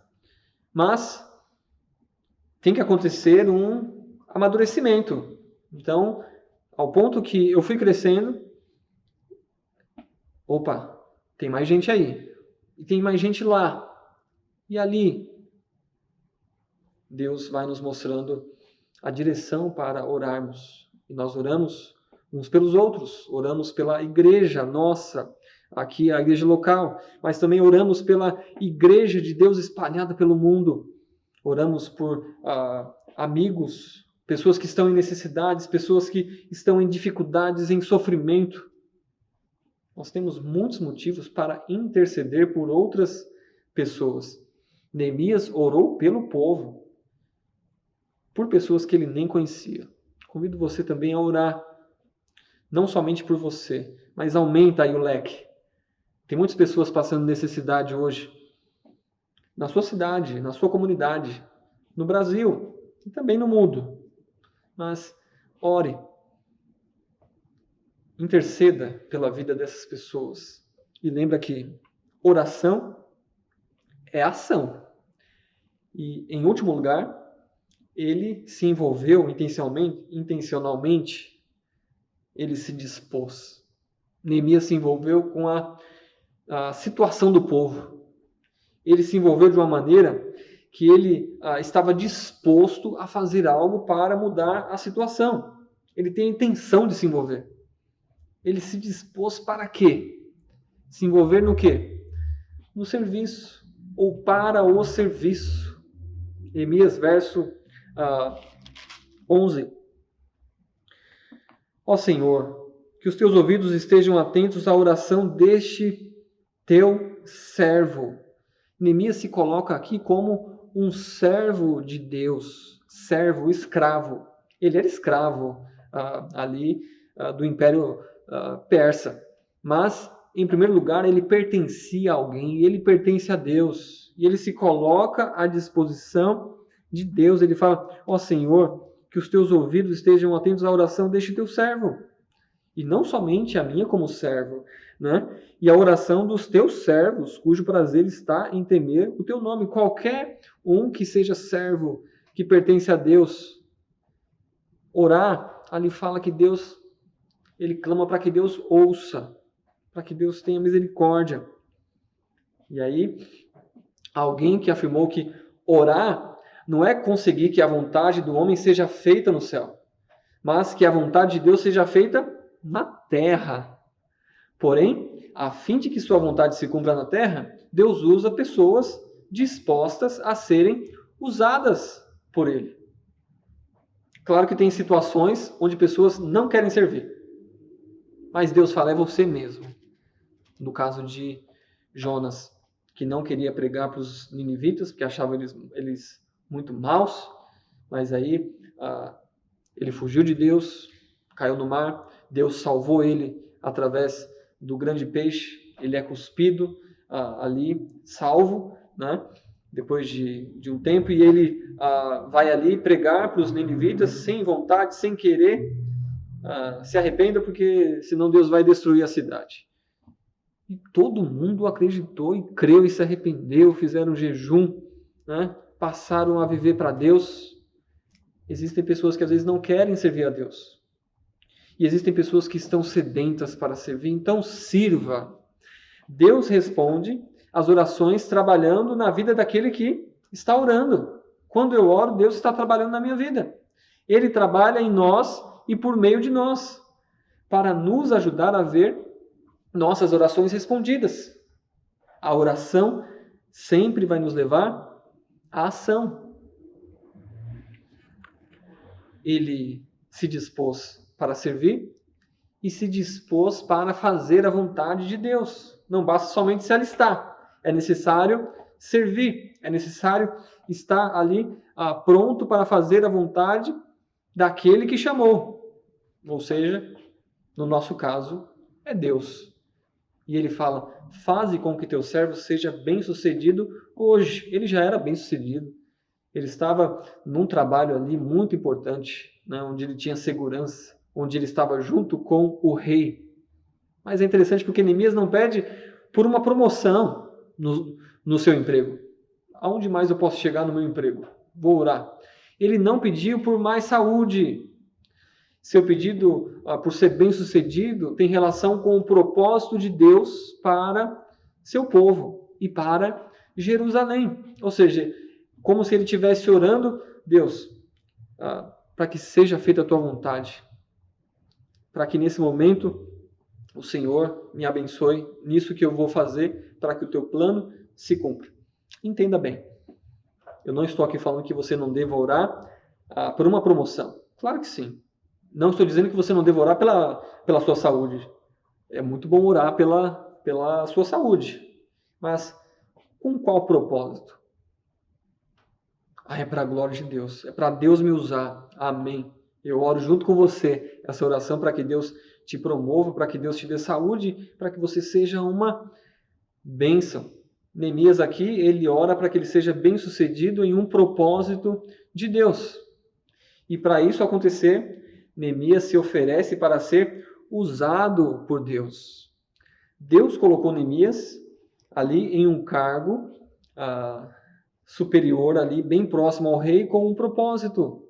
mas tem que acontecer um amadurecimento. Então, ao ponto que eu fui crescendo, opa, tem mais gente aí, e tem mais gente lá, e ali. Deus vai nos mostrando a direção para orarmos. E nós oramos uns pelos outros, oramos pela igreja nossa, aqui a igreja local, mas também oramos pela igreja de Deus espalhada pelo mundo. Oramos por amigos, pessoas que estão em necessidades, pessoas que estão em dificuldades, em sofrimento. Nós temos muitos motivos para interceder por outras pessoas. Neemias orou pelo povo, por pessoas que ele nem conhecia. Convido você também a orar, não somente por você, mas aumenta aí o leque. Tem muitas pessoas passando necessidade hoje, na sua cidade, na sua comunidade, no Brasil e também no mundo. Mas ore, interceda pela vida dessas pessoas. E lembra que oração é ação. E, em último lugar, ele se envolveu intencionalmente, ele se dispôs. Neemias se envolveu com a situação do povo. Ele se envolveu de uma maneira que ele estava disposto a fazer algo para mudar a situação. Ele tem a intenção de se envolver. Ele se dispôs para quê? Se envolver no quê? No serviço, ou para o serviço. Neemias, verso 11. Ó Senhor, que os teus ouvidos estejam atentos à oração deste teu servo. Neemias se coloca aqui como um servo de Deus, servo, escravo. Ele era escravo ali do Império Persa, mas em primeiro lugar ele pertencia a alguém, ele pertence a Deus, e ele se coloca à disposição de Deus. Ele fala: ó Senhor, que os teus ouvidos estejam atentos à oração deste teu servo, e não somente a minha como servo, né? E a oração dos teus servos, cujo prazer está em temer o teu nome. Qualquer um que seja servo, que pertence a Deus, orar, ali fala que Deus, ele clama para que Deus ouça, para que Deus tenha misericórdia. E aí, alguém que afirmou que orar não é conseguir que a vontade do homem seja feita no céu, mas que a vontade de Deus seja feita na terra. Porém, a fim de que sua vontade se cumpra na terra, Deus usa pessoas dispostas a serem usadas por Ele. Claro que tem situações onde pessoas não querem servir, mas Deus fala: é você mesmo. No caso de Jonas, que não queria pregar para os ninivitas, porque achava eles muito maus, mas aí ele fugiu de Deus, caiu no mar, Deus salvou ele através do grande peixe, ele é cuspido ali, salvo, né? Depois de um tempo, e ele vai ali pregar para os ninivitas sem vontade, sem querer. Se arrependa, porque senão Deus vai destruir a cidade. E todo mundo acreditou e creu e se arrependeu, fizeram jejum, né? Passaram a viver para Deus. Existem pessoas que às vezes não querem servir a Deus. E existem pessoas que estão sedentas para servir. Então sirva. Deus responde às orações trabalhando na vida daquele que está orando. Quando eu oro, Deus está trabalhando na minha vida. Ele trabalha em nós e por meio de nós, para nos ajudar a ver nossas orações respondidas. A oração sempre vai nos levar à ação. Ele se dispôs para servir e se dispôs para fazer a vontade de Deus. Não basta somente se alistar, é necessário servir, é necessário estar ali pronto para fazer a vontade daquele que chamou. Ou seja, no nosso caso, é Deus. E ele fala, faze com que teu servo seja bem-sucedido hoje. Ele já era bem-sucedido. Ele estava num trabalho ali muito importante, né, onde ele tinha segurança, onde ele estava junto com o rei. Mas é interessante porque Neemias não pede por uma promoção no seu emprego. Aonde mais eu posso chegar no meu emprego? Vou orar. Ele não pediu por mais saúde. Seu pedido por ser bem-sucedido tem relação com o propósito de Deus para seu povo e para Jerusalém. Ou seja, como se ele estivesse orando, Deus, para que seja feita a tua vontade. Para que nesse momento o Senhor me abençoe nisso que eu vou fazer para que o teu plano se cumpra. Entenda bem, eu não estou aqui falando que você não deva orar por uma promoção. Claro que sim. Não estou dizendo que você não deva orar pela sua saúde. É muito bom orar pela sua saúde. Mas com qual propósito? É para a glória de Deus. É para Deus me usar. Amém. Eu oro junto com você essa oração para que Deus te promova, para que Deus te dê saúde, para que você seja uma bênção. Neemias aqui, ele ora para que ele seja bem-sucedido em um propósito de Deus. E para isso acontecer, Neemias se oferece para ser usado por Deus. Deus colocou Neemias ali em um cargo superior, ali bem próximo ao rei, com um propósito.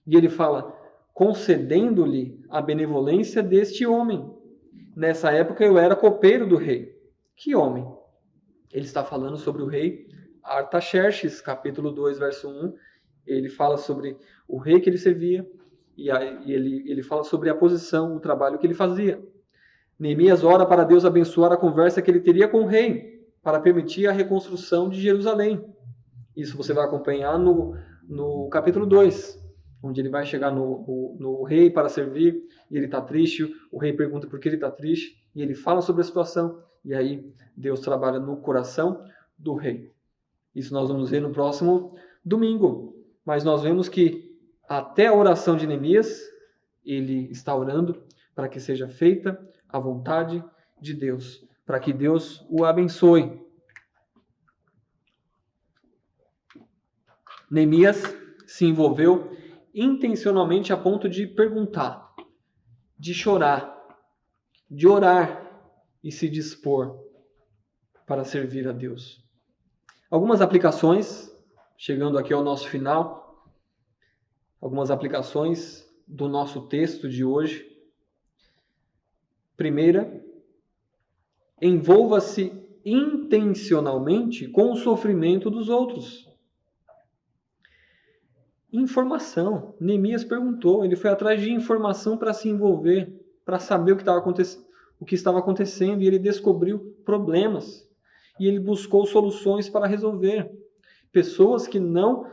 E ele fala, concedendo-lhe a benevolência deste homem. Nessa época eu era copeiro do rei. Que homem? Ele está falando sobre o rei Artaxerxes, capítulo 2, verso 1. Ele fala sobre o rei que ele servia e ele fala sobre a posição, o trabalho que ele fazia. Neemias ora para Deus abençoar a conversa que ele teria com o rei, para permitir a reconstrução de Jerusalém. Isso você vai acompanhar no capítulo 2, onde ele vai chegar no rei para servir, e ele está triste, o rei pergunta por que ele está triste, e ele fala sobre a situação, e aí Deus trabalha no coração do rei. Isso nós vamos ver no próximo domingo. Mas nós vemos que até a oração de Neemias, ele está orando para que seja feita a vontade de Deus, para que Deus o abençoe. Neemias se envolveu intencionalmente a ponto de perguntar, de chorar, de orar e se dispor para servir a Deus. Algumas aplicações, chegando aqui ao nosso final, algumas aplicações do nosso texto de hoje. Primeira, envolva-se intencionalmente com o sofrimento dos outros. Informação. Neemias perguntou, ele foi atrás de informação para se envolver, para saber o que estava acontecendo, e ele descobriu problemas. E ele buscou soluções para resolver. Pessoas que não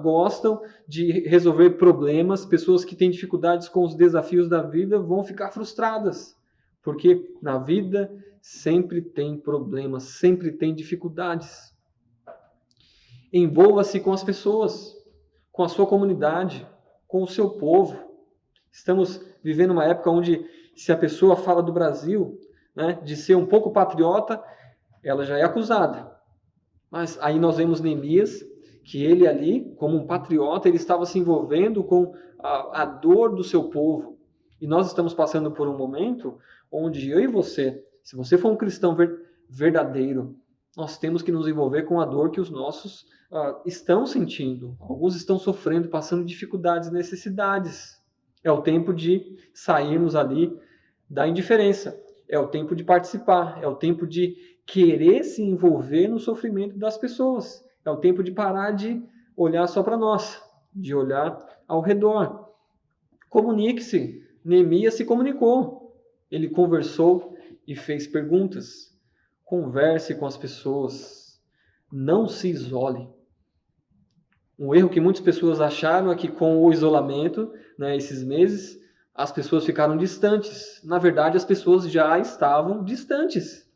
gostam de resolver problemas, pessoas que têm dificuldades com os desafios da vida, vão ficar frustradas. Porque na vida sempre tem problemas, sempre tem dificuldades. Envolva-se com as pessoas, com a sua comunidade, com o seu povo. Estamos vivendo uma época onde, se a pessoa fala do Brasil, né, de ser um pouco patriota, ela já é acusada. Mas aí nós vemos Neemias, que ele ali, como um patriota, ele estava se envolvendo com a dor do seu povo. E nós estamos passando por um momento onde eu e você, se você for um cristão verdadeiro, nós temos que nos envolver com a dor que os nossos estão sentindo. Alguns estão sofrendo, passando dificuldades, necessidades. É o tempo de sairmos ali da indiferença. É o tempo de participar. É o tempo de querer se envolver no sofrimento das pessoas. É o tempo de parar de olhar só para nós, de olhar ao redor. Comunique-se. Neemias se comunicou. Ele conversou e fez perguntas. Converse com as pessoas. Não se isole. Um erro que muitas pessoas acharam é que com o isolamento, esses meses, as pessoas ficaram distantes. Na verdade, as pessoas já estavam distantes.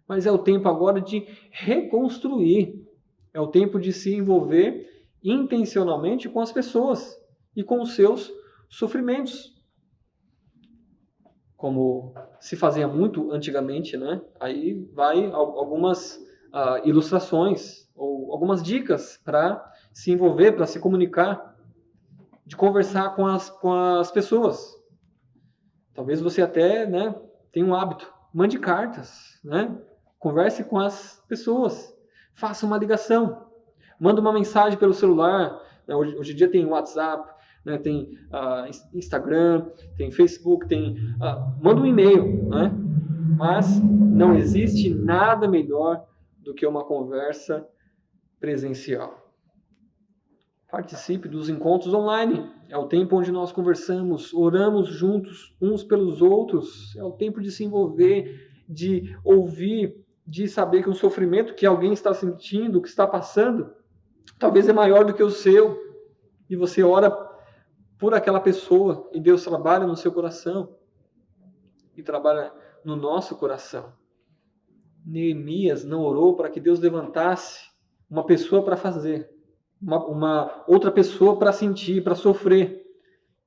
Mas é o tempo agora de reconstruir. É o tempo de se envolver intencionalmente com as pessoas e com os seus sofrimentos. Como se fazia muito antigamente, Aí vai algumas ilustrações ou algumas dicas para se envolver, para se comunicar, de conversar com as pessoas. Talvez você até tenha um hábito. Mande cartas, Converse com as pessoas. Faça uma ligação. Manda uma mensagem pelo celular. Hoje em dia tem WhatsApp, tem Instagram, tem Facebook, manda um e-mail. Mas não existe nada melhor do que uma conversa presencial. Participe dos encontros online. É o tempo onde nós conversamos, oramos juntos uns pelos outros. É o tempo de se envolver, de ouvir, de saber que o sofrimento que alguém está sentindo, que está passando, talvez é maior do que o seu. E você ora por aquela pessoa e Deus trabalha no seu coração e trabalha no nosso coração. Neemias não orou para que Deus levantasse uma pessoa para fazer, uma outra pessoa para sentir, para sofrer.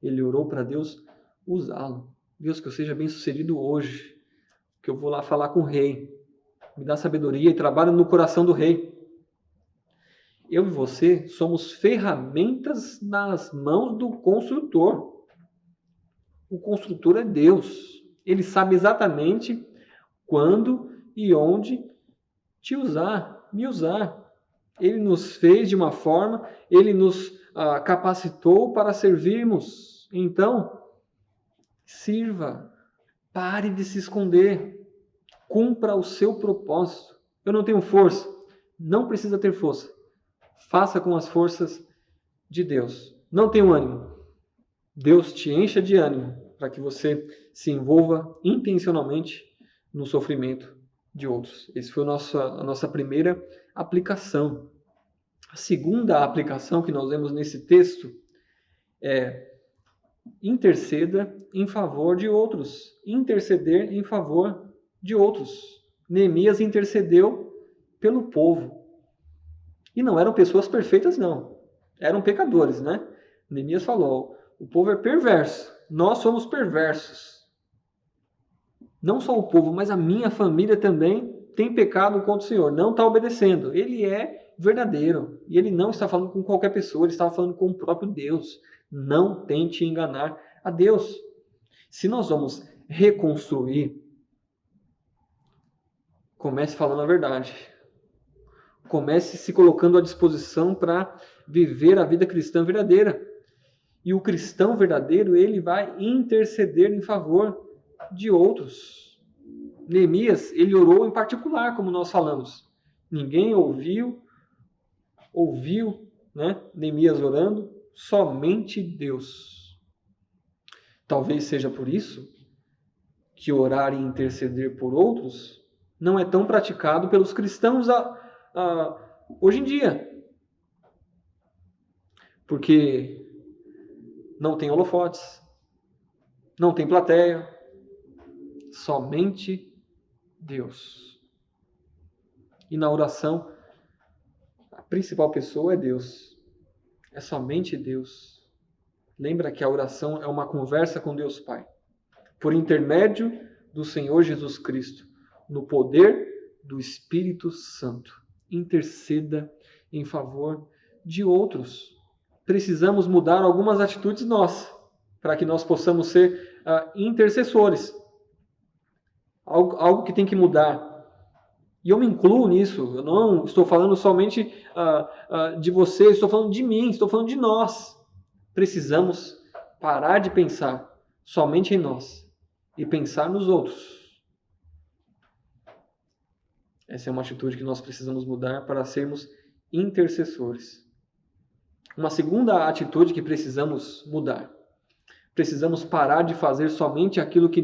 Ele orou para Deus usá-lo. Deus, que eu seja bem sucedido hoje, que eu vou lá falar com o rei. Me dá sabedoria e trabalho no coração do rei. Eu e você somos ferramentas nas mãos do construtor. O construtor é Deus. Ele sabe exatamente quando e onde te usar, me usar. Ele nos fez de uma forma, Ele nos capacitou para servirmos. Então, sirva, pare de se esconder, cumpra o seu propósito. Eu não tenho força, não precisa ter força. Faça com as forças de Deus. Não tenho ânimo. Deus te encha de ânimo para que você se envolva intencionalmente no sofrimento de outros. Essa foi a nossa primeira aplicação. A segunda aplicação que nós vemos nesse texto é interceda em favor de outros. Interceder em favor de outros. Neemias intercedeu pelo povo. E não eram pessoas perfeitas, não. Eram pecadores, Neemias falou, o povo é perverso. Nós somos perversos. Não só o povo, mas a minha família também tem pecado contra o Senhor. Não está obedecendo. Ele é verdadeiro. E ele não está falando com qualquer pessoa. Ele estava falando com o próprio Deus. Não tente enganar a Deus. Se nós vamos reconstruir, comece falando a verdade. Comece se colocando à disposição para viver a vida cristã verdadeira. E o cristão verdadeiro, ele vai interceder em favor de outros. Neemias, ele orou em particular, como nós falamos. Ninguém ouviu, Neemias orando, somente Deus. Talvez seja por isso que orar e interceder por outros não é tão praticado pelos cristãos hoje em dia. Porque não tem holofotes, não tem plateia, somente Deus. E na oração, a principal pessoa é Deus. É somente Deus. Lembra que a oração é uma conversa com Deus Pai. Por intermédio do Senhor Jesus Cristo, no poder do Espírito Santo. Interceda em favor de outros. Precisamos mudar algumas atitudes nossas, para que nós possamos ser intercessores. Algo que tem que mudar. E eu me incluo nisso. Eu não estou falando somente de você, estou falando de mim, estou falando de nós. Precisamos parar de pensar somente em nós e pensar nos outros. Essa é uma atitude que nós precisamos mudar para sermos intercessores. Uma segunda atitude que precisamos mudar. Precisamos parar de fazer somente aquilo que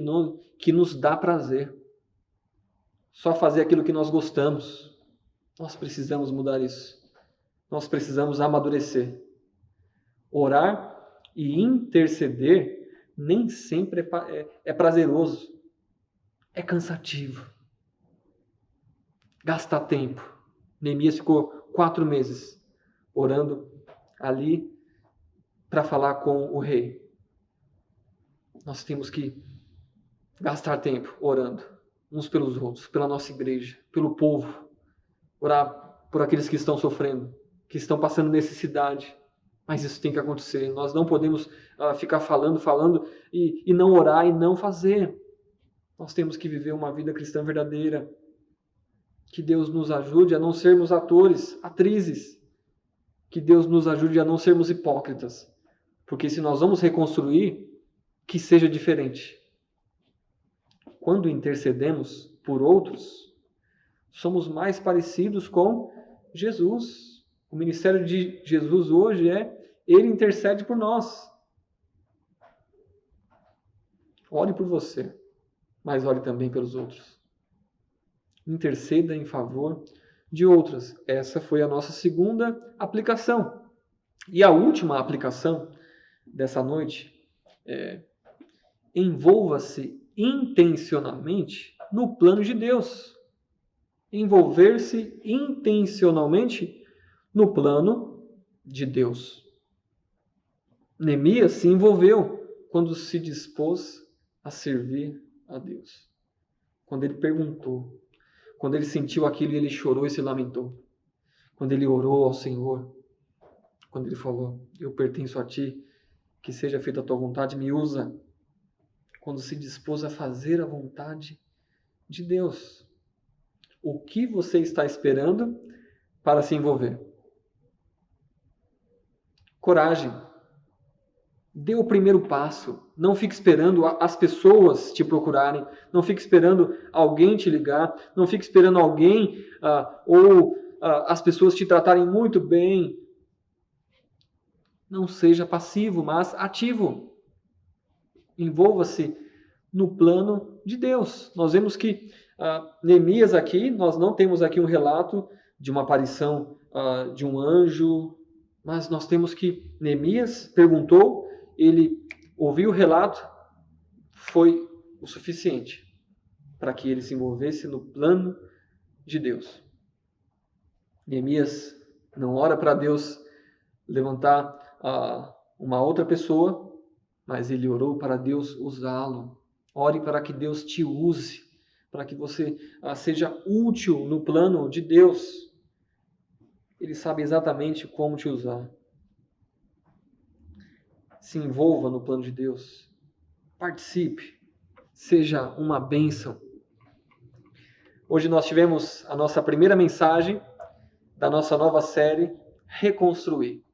nos dá prazer. Só fazer aquilo que nós gostamos. Nós precisamos mudar isso. Nós precisamos amadurecer. Orar e interceder nem sempre é prazeroso. É cansativo. Gasta tempo. Neemias ficou 4 meses orando ali para falar com o rei. Nós temos que gastar tempo orando uns pelos outros, pela nossa igreja, pelo povo. Orar por aqueles que estão sofrendo, que estão passando necessidade. Mas isso tem que acontecer. Nós não podemos ficar falando e não orar e não fazer. Nós temos que viver uma vida cristã verdadeira. Que Deus nos ajude a não sermos atores, atrizes. Que Deus nos ajude a não sermos hipócritas. Porque se nós vamos reconstruir, que seja diferente. Quando intercedemos por outros, somos mais parecidos com Jesus. O ministério de Jesus hoje Ele intercede por nós. Ore por você, mas ore também pelos outros. Interceda em favor de outras. Essa foi a nossa segunda aplicação. E a última aplicação dessa noite é: envolva-se intencionalmente no plano de Deus. Envolver-se intencionalmente no plano de Deus. Neemias se envolveu quando se dispôs a servir a Deus. Quando ele perguntou, quando ele sentiu aquilo e ele chorou e se lamentou. Quando ele orou ao Senhor, quando ele falou: eu pertenço a Ti, que seja feita a Tua vontade, me usa. Quando se dispôs a fazer a vontade de Deus. O que você está esperando para se envolver? Coragem. Dê o primeiro passo. Não fique esperando as pessoas te procurarem. Não fique esperando alguém te ligar. Não fique esperando alguém ou as pessoas te tratarem muito bem. Não seja passivo, mas ativo. Envolva-se no plano de Deus. Nós vemos que Neemias aqui, nós não temos aqui um relato de uma aparição de um anjo, mas nós temos que Neemias perguntou, ele ouviu o relato, foi o suficiente para que ele se envolvesse no plano de Deus. Neemias não ora para Deus levantar uma outra pessoa, mas ele orou para Deus usá-lo. Ore para que Deus te use, para que você seja útil no plano de Deus. Ele sabe exatamente como te usar. Se envolva no plano de Deus. Participe. Seja uma bênção. Hoje nós tivemos a nossa primeira mensagem da nossa nova série, Reconstruir.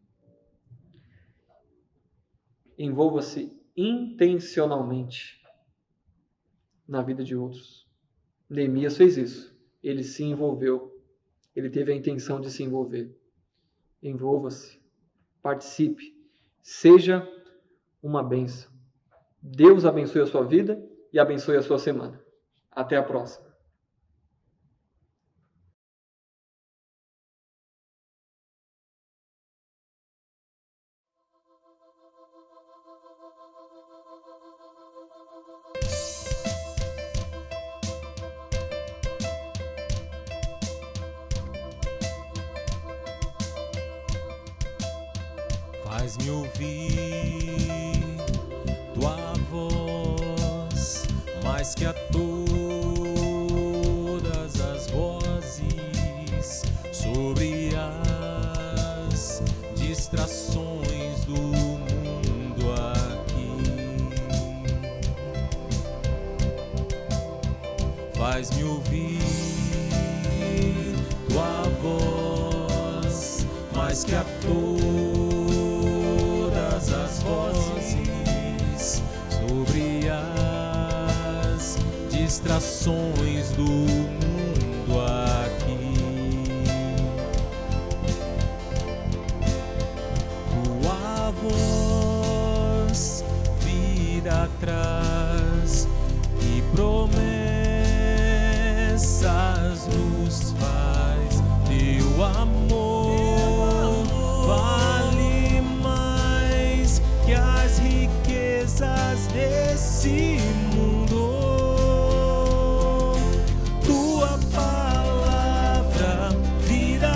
Envolva-se intencionalmente na vida de outros. Neemias fez isso. Ele se envolveu. Ele teve a intenção de se envolver. Envolva-se. Participe. Seja uma bênção. Deus abençoe a sua vida e abençoe a sua semana. Até a próxima. Faz-me ouvir tua voz, mais que a todas as vozes, sobre as distrações do mundo aqui. Faz-me ouvir tua voz, mais que a as vozes, sobre as distrações do mundo aqui. traz e promessas nos faz. Teu amor vale mais que as riquezas desse mundo. Tua palavra, vida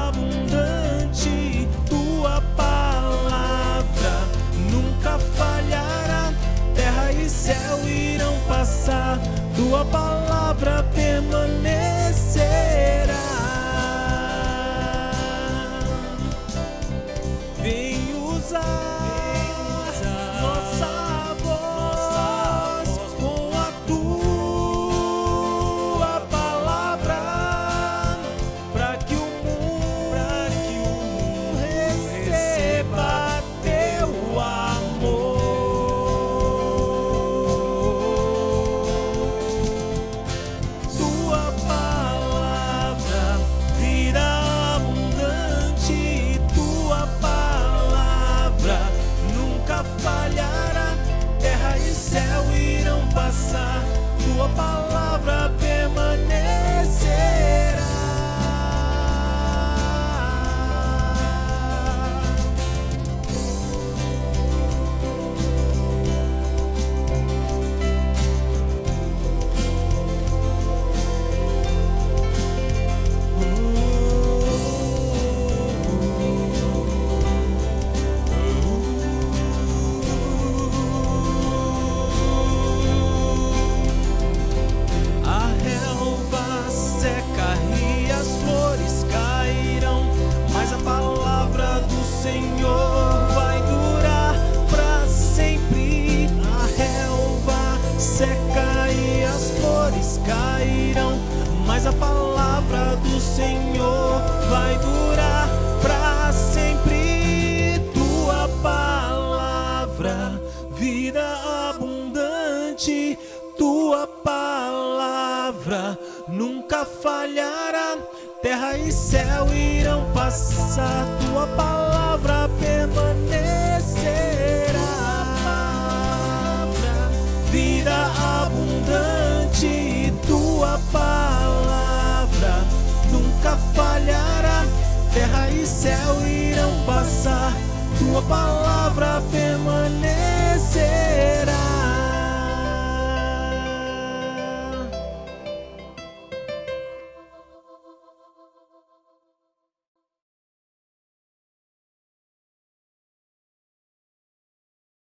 abundante, tua palavra nunca falhará. Terra e céu irão passar, tua palavra permanecerá. Vem usar nossa voz com a tua palavra, para que o mundo receba teu amor. Tua palavra, vida abundante, tua palavra nunca falhará. Terra e céu irão passar, tua palavra permanecerá. A relva seca e as flores cairão, mas a palavra do Senhor vai durar para sempre. A relva seca e as flores cairão, mas a palavra do Senhor vai durar para sempre. Tua palavra, vida abundante, tua palavra nunca falhará. Terra e céu irão passar, tua palavra permanecerá. Vida abundante, tua palavra nunca falhará. Terra e céu irão passar, tua palavra permanecerá.